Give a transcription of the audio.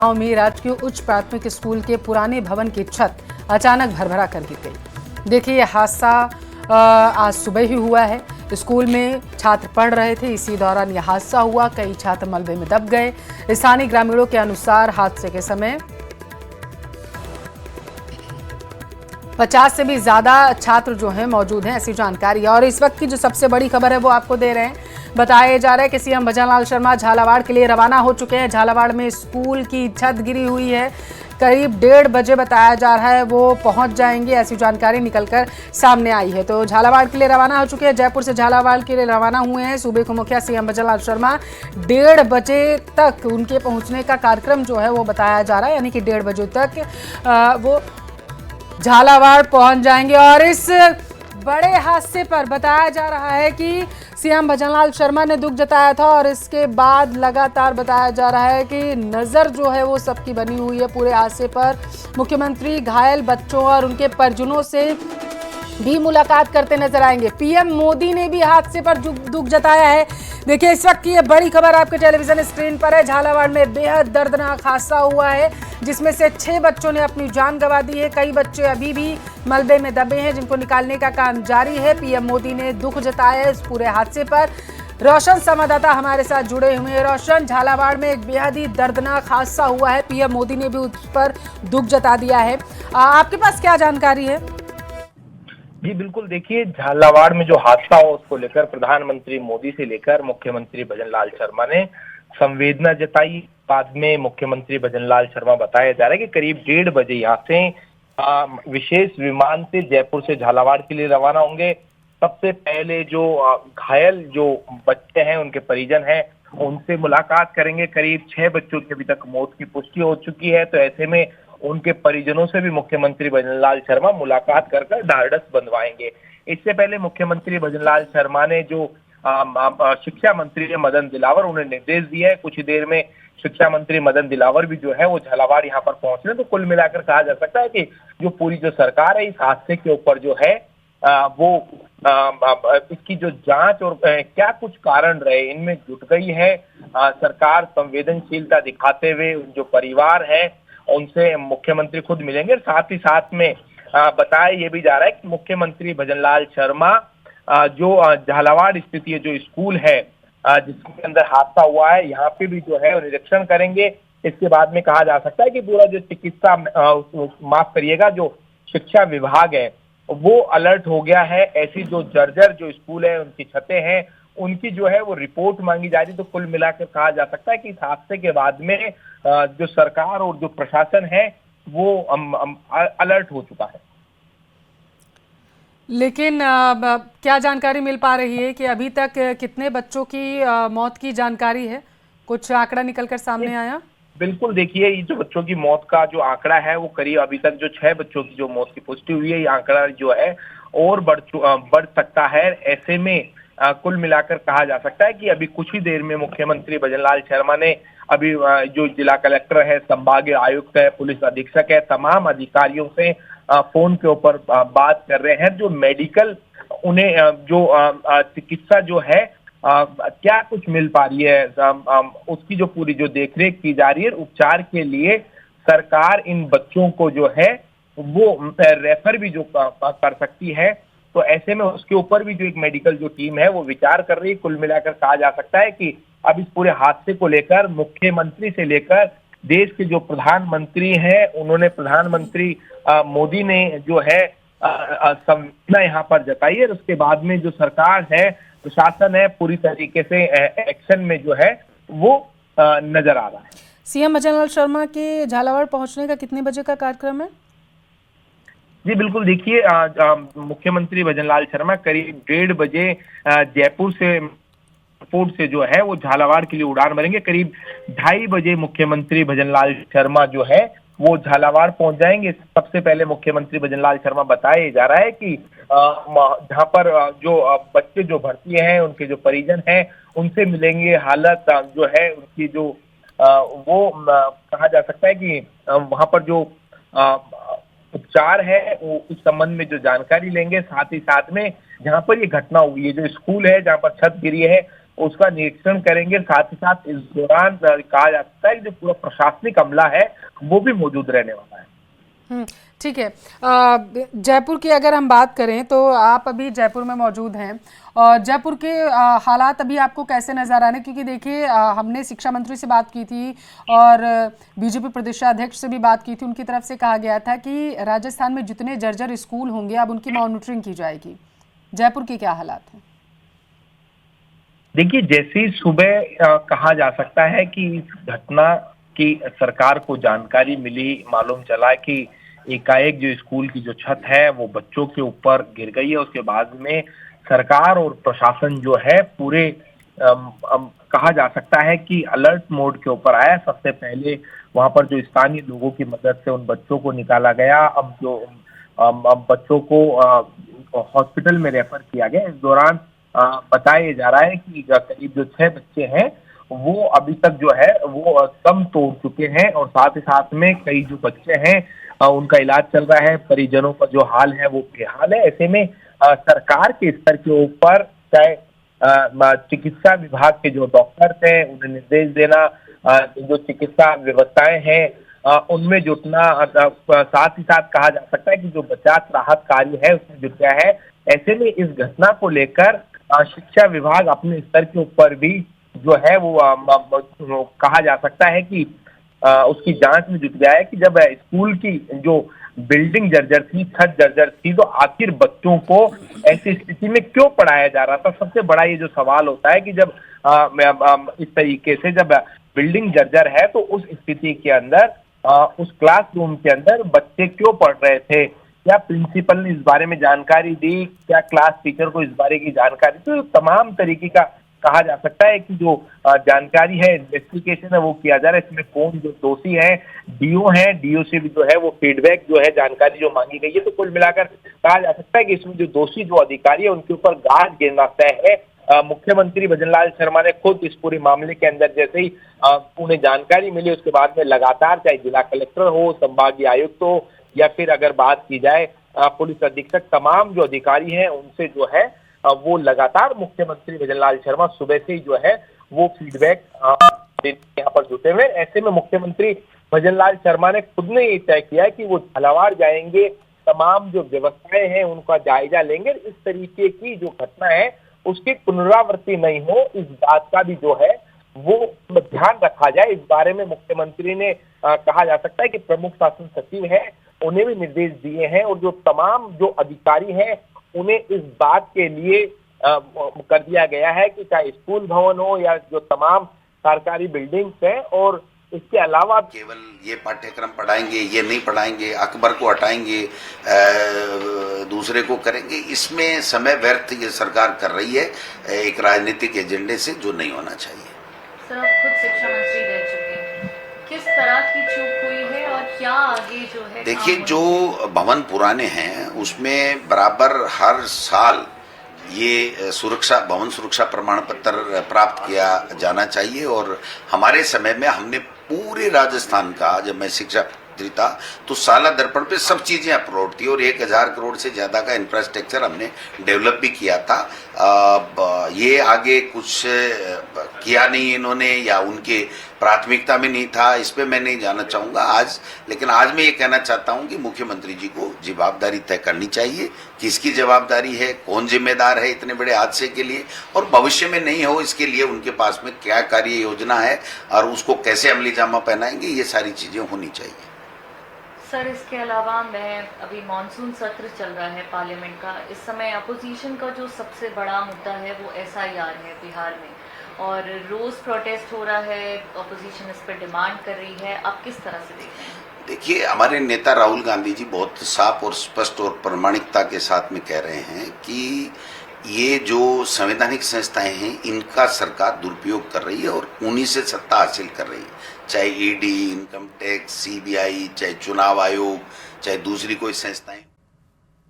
गांव में राजकीय उच्च प्राथमिक स्कूल के पुराने भवन की छत अचानक भरभरा कर गिर गई। देखिए, यह हादसा आज सुबह ही हुआ है। स्कूल में छात्र पढ़ रहे थे, इसी दौरान यह हादसा हुआ। कई छात्र मलबे में दब गए। स्थानीय ग्रामीणों के अनुसार हादसे के समय 50 से भी ज्यादा छात्र जो हैं मौजूद हैं, ऐसी जानकारी है। और इस वक्त की जो सबसे बड़ी खबर है वो आपको दे रहे हैं। बताया जा रहा है कि सीएम भजनलाल शर्मा झालावाड़ के लिए रवाना हो चुके हैं। झालावाड़ में स्कूल की छत गिरी हुई है। करीब 1:30 बजे बताया जा रहा है वो पहुंच जाएंगे, ऐसी जानकारी निकलकर सामने आई है। तो झालावाड़ के लिए रवाना हो चुके हैं। जयपुर से झालावाड़ के लिए रवाना हुए हैं सूबे के मुखिया सीएम भजनलाल शर्मा। 1:30 बजे तक उनके पहुंचने का कार्यक्रम जो है वो बताया जा रहा है, यानी कि 1:30 बजे तक वो झालावाड़ पहुंच जाएंगे। और इस बड़े हादसे पर बताया जा रहा है कि सीएम भजनलाल शर्मा ने दुख जताया था और इसके बाद लगातार बताया जा रहा है कि नज़र जो है वो सबकी बनी हुई है पूरे हादसे पर। मुख्यमंत्री घायल बच्चों और उनके परिजनों से भी मुलाकात करते नजर आएंगे। पीएम मोदी ने भी हादसे पर दुख जताया है। देखिए, इस वक्त की ये बड़ी खबर आपके टेलीविजन स्क्रीन पर है। झालावाड़ में बेहद दर्दनाक हादसा हुआ है, जिसमें से 6 बच्चों ने अपनी जान गंवा दी है। कई बच्चे अभी भी मलबे में दबे हैं, जिनको निकालने का काम जारी है। पीएम मोदी ने दुख जताया है इस पूरे हादसे पर। रोशन संवाददाता हमारे साथ जुड़े हुए हैं। रोशन, झालावाड़ में एक बेहद ही दर्दनाक हादसा हुआ है, पीएम मोदी ने भी उस पर दुख जता दिया है। आपके पास क्या जानकारी है? जी बिल्कुल, देखिए, झालावाड़ में जो हादसा हो उसको लेकर प्रधानमंत्री मोदी से लेकर मुख्यमंत्री भजनलाल शर्मा ने संवेदना जताई। बाद में मुख्यमंत्री भजनलाल शर्मा बताया जा रहा है कि करीब 1:30 बजे यहाँ से विशेष विमान से जयपुर से झालावाड़ के लिए रवाना होंगे। सबसे पहले जो घायल जो बच्चे हैं, उनके परिजन हैं, उनसे मुलाकात करेंगे। करीब 6 बच्चों की अभी तक मौत की पुष्टि हो चुकी है, तो ऐसे में उनके परिजनों से भी मुख्यमंत्री भजनलाल शर्मा मुलाकात कर ढाढ़स बंधवाएंगे। इससे पहले मुख्यमंत्री भजनलाल शर्मा ने जो शिक्षा मंत्री है मदन दिलावर, उन्हें निर्देश दिया है कुछ ही देर में शिक्षा मंत्री मदन दिलावर भी जो है वो झालावाड़ यहाँ पर पहुंच रहे हैं। तो कुल मिलाकर कहा जा सकता है कि जो पूरी जो सरकार है इस हादसे के ऊपर जो है वो इसकी जो जांच और क्या कुछ कारण रहे इनमें जुट गई है। सरकार संवेदनशीलता दिखाते हुए जो परिवार है उनसे मुख्यमंत्री खुद मिलेंगे। साथ ही साथ में बताया ये भी जा रहा है कि मुख्यमंत्री भजनलाल शर्मा जो झालावाड़ स्थित ये जो स्कूल है जिसके अंदर हादसा हुआ है, यहाँ पे भी जो है निरीक्षण करेंगे। इसके बाद में कहा जा सकता है कि पूरा जो चिकित्सा माफ करिएगा जो शिक्षा विभाग है वो अलर्ट हो गया है। ऐसी जो जर्जर जो स्कूल है, उनकी छतें हैं, उनकी जो है वो रिपोर्ट मांगी जा रही। तो कुल मिलाकर कहा जा सकता है कि इस हादसे के बाद में जो सरकार और जो प्रशासन है वो अलर्ट हो चुका है। लेकिन क्या जानकारी मिल पा रही है कि अभी तक कितने बच्चों की मौत की जानकारी है? कुछ आंकड़ा निकलकर सामने आया? बिल्कुल, देखिए, ये जो बच्चों की मौत का जो आंकड़ा है वो करीब अभी तक जो 6 बच्चों की जो मौत की पुष्टि हुई है, ये आंकड़ा जो है और बढ़ सकता है। ऐसे में कुल मिलाकर कहा जा सकता है कि अभी कुछ ही देर में मुख्यमंत्री भजनलाल शर्मा ने अभी जो जिला कलेक्टर है, संभागीय आयुक्त है, पुलिस अधीक्षक है, तमाम अधिकारियों से फोन के ऊपर बात कर रहे हैं। जो मेडिकल उन्हें जो चिकित्सा जो है क्या कुछ मिल पा रही है, उसकी जो पूरी जो देखरेख की जा रही है। उपचार के लिए सरकार इन बच्चों को जो है वो रेफर भी जो कर सकती है। तो ऐसे में उसके ऊपर भी जो एक मेडिकल जो टीम है वो विचार कर रही है। कुल मिलाकर कहा जा सकता है कि अब इस पूरे हादसे को लेकर मुख्यमंत्री से लेकर देश के जो प्रधानमंत्री हैं, उन्होंने प्रधानमंत्री मोदी ने जो है संवेदना यहाँ पर जताई है। उसके बाद में जो सरकार है, प्रशासन है, पूरी तरीके से एक्शन में जो है वो नजर आ रहा है। सीएम भजनलाल शर्मा के झालावाड़ पहुंचने का कितने बजे का कार्यक्रम है? जी बिल्कुल, देखिए, मुख्यमंत्री भजनलाल शर्मा करीब 1:30 बजे जयपुर से एयरपोर्ट से जो है वो झालावाड़ के लिए उड़ान भरेंगे। करीब 2:30 बजे मुख्यमंत्री भजनलाल शर्मा जो है वो झालावाड़ पहुंच जाएंगे। सबसे पहले मुख्यमंत्री भजनलाल शर्मा बताया जा रहा है कि जहां पर जो बच्चे जो भर्ती हैं, उनके जो परिजन हैं, उनसे मिलेंगे। हालत जो है उनकी जो वो कहा जा सकता है कि वहां पर जो उपचार है वो उस संबंध में जो जानकारी लेंगे। साथ ही साथ में जहां पर ये घटना हुई है, जो स्कूल है जहां पर छत गिरी है, उसका निरीक्षण करेंगे। साथ ही साथ इस दौरान कहा जा सकता है कि जो पूरा प्रशासनिक अमला है वो भी मौजूद रहने वाला है। ठीक है। जयपुर की अगर हम बात करें तो आप अभी जयपुर में मौजूद हैं और जयपुर के हालात अभी आपको कैसे नज़र आ रहे हैं? क्योंकि देखिए हमने शिक्षा मंत्री से बात की थी और बीजेपी प्रदेशाध्यक्ष से भी बात की थी। उनकी तरफ से कहा गया था कि राजस्थान में जितने जर्जर स्कूल होंगे अब उनकी मॉनिटरिंग की जाएगी। जयपुर के क्या हालात हैं? देखिए, जैसे ही सुबह कहा जा सकता है कि इस घटना की सरकार को जानकारी मिली, मालूम चला कि एकाएक जो स्कूल की जो छत है वो बच्चों के ऊपर गिर गई है। उसके बाद में सरकार और प्रशासन जो है पूरे कहा जा सकता है कि अलर्ट मोड के ऊपर आया। सबसे पहले वहां पर जो स्थानीय लोगों की मदद से उन बच्चों को निकाला गया। अब बच्चों को हॉस्पिटल में रेफर किया गया। इस दौरान बताया जा रहा है कि करीब जो 6 बच्चे हैं वो अभी तक जो है वो दम तोड़ चुके हैं और साथ ही साथ में कई जो बच्चे हैं उनका इलाज चल रहा है। परिजनों का जो हाल है वो बेहाल है। ऐसे में सरकार के स्तर के ऊपर चाहे चिकित्सा विभाग के जो डॉक्टर थे उन्हें निर्देश देना, जो चिकित्सा व्यवस्थाएं हैं उनमें जुटना, साथ ही साथ कहा जा सकता है कि जो बचाव राहत कार्य है उसमें जुट गया है। ऐसे में इस घटना को लेकर शिक्षा विभाग अपने स्तर के ऊपर भी जो है वो कहा जा सकता है कि उसकी जांच में जुट गया है कि जब स्कूल की जो बिल्डिंग जर्जर थी, छत जर्जर थी, तो आखिर बच्चों को ऐसी स्थिति में क्यों पढ़ाया जा रहा था। सबसे बड़ा ये जो सवाल होता है कि जब इस तरीके से जब बिल्डिंग जर्जर है तो उस स्थिति के अंदर उस क्लासरूम के अंदर बच्चे क्यों पढ़ रहे थे? क्या प्रिंसिपल ने इस बारे में जानकारी दी? क्या क्लास टीचर को इस बारे की जानकारी? तो तमाम तरीके का कहा जा सकता है कि जो जानकारी है, इन्वेस्टिगेशन है वो किया जा रहा है। इसमें कौन जो दोषी है, डीओ है, डीओ से भी जो है वो फीडबैक जो है, जानकारी जो मांगी गई है। तो कुल मिलाकर कहा जा सकता है कि इसमें जो दोषी जो अधिकारी है उनके ऊपर गाज गिरना तय है। मुख्यमंत्री भजनलाल शर्मा ने खुद इस पूरे मामले के अंदर जैसे ही उन्हें जानकारी मिली उसके बाद में लगातार चाहे जिला कलेक्टर हो, संभागीय आयुक्त हो या फिर अगर बात की जाए पुलिस अधीक्षक, तमाम जो अधिकारी हैं उनसे जो है वो लगातार मुख्यमंत्री भजनलाल शर्मा सुबह से ही जो है वो फीडबैक यहाँ पर जुटे हुए। ऐसे में मुख्यमंत्री भजनलाल शर्मा ने खुद ने ये तय किया है कि वो झालावाड़ जाएंगे, तमाम जो व्यवस्थाएं हैं उनका जायजा लेंगे। इस तरीके की जो घटना है उसकी पुनरावृत्ति नहीं हो, इस बात का भी जो है वो ध्यान रखा जाए। इस बारे में मुख्यमंत्री ने कहा जा सकता है कि प्रमुख शासन सचिव है उन्हें भी निर्देश दिए हैं और जो तमाम जो अधिकारी हैं उन्हें इस बात के लिए कर दिया गया है कि चाहे स्कूल भवन हो या जो तमाम सरकारी बिल्डिंग्स हैं, और इसके अलावा केवल ये पाठ्यक्रम पढ़ाएंगे, ये नहीं पढ़ाएंगे, अकबर को हटाएंगे, दूसरे को करेंगे, इसमें समय व्यर्थ ये सरकार कर रही है एक राजनीतिक एजेंडे से, जो नहीं होना चाहिए। सर, आप खुद शिक्षा मंत्री रह चुके हैं, किस तरह की चूक हुई है और क्या आगे जो है? देखिए, जो भवन पुराने हैं उसमें बराबर हर साल ये भवन सुरक्षा प्रमाण पत्र प्राप्त किया जाना चाहिए। और हमारे समय में हमने पूरे राजस्थान का, जब मैं शिक्षा मंत्री था तो साला दर्पण पे सब चीजें अपलोड थी और 1000 करोड़ से ज्यादा का इंफ्रास्ट्रक्चर हमने डेवलप भी किया था। ये आगे कुछ किया नहीं इन्होंने या उनके प्राथमिकता में नहीं था, इस पे मैं नहीं जाना चाहूंगा आज। लेकिन आज मैं ये कहना चाहता हूं कि मुख्यमंत्री जी को जवाबदारी तय करनी चाहिए, किसकी जवाबदारी है, कौन जिम्मेदार है इतने बड़े हादसे के लिए, और भविष्य में नहीं हो इसके लिए उनके पास में क्या कार्य योजना है और उसको कैसे अमली जामा पहनाएंगे, ये सारी चीजें होनी चाहिए। सर, इसके अलावा अभी मॉनसून सत्र चल रहा है पार्लियामेंट का, इस समय अपोजिशन का जो सबसे बड़ा मुद्दा है वो SIR है बिहार में, और रोज प्रोटेस्ट हो रहा है, अपोजिशन इस पर डिमांड कर रही है, आप किस तरह से देख रहे हैं? देखिए, हमारे नेता राहुल गांधी जी बहुत साफ और स्पष्ट और प्रामाणिकता के साथ में कह रहे हैं कि ये जो संवैधानिक संस्थाएं हैं इनका सरकार दुरुपयोग कर रही है और उन्हीं से सत्ता हासिल कर रही है, चाहे ED, इनकम टैक्स, CBI, चाहे चुनाव आयोग, चाहे दूसरी कोई संस्थाएं।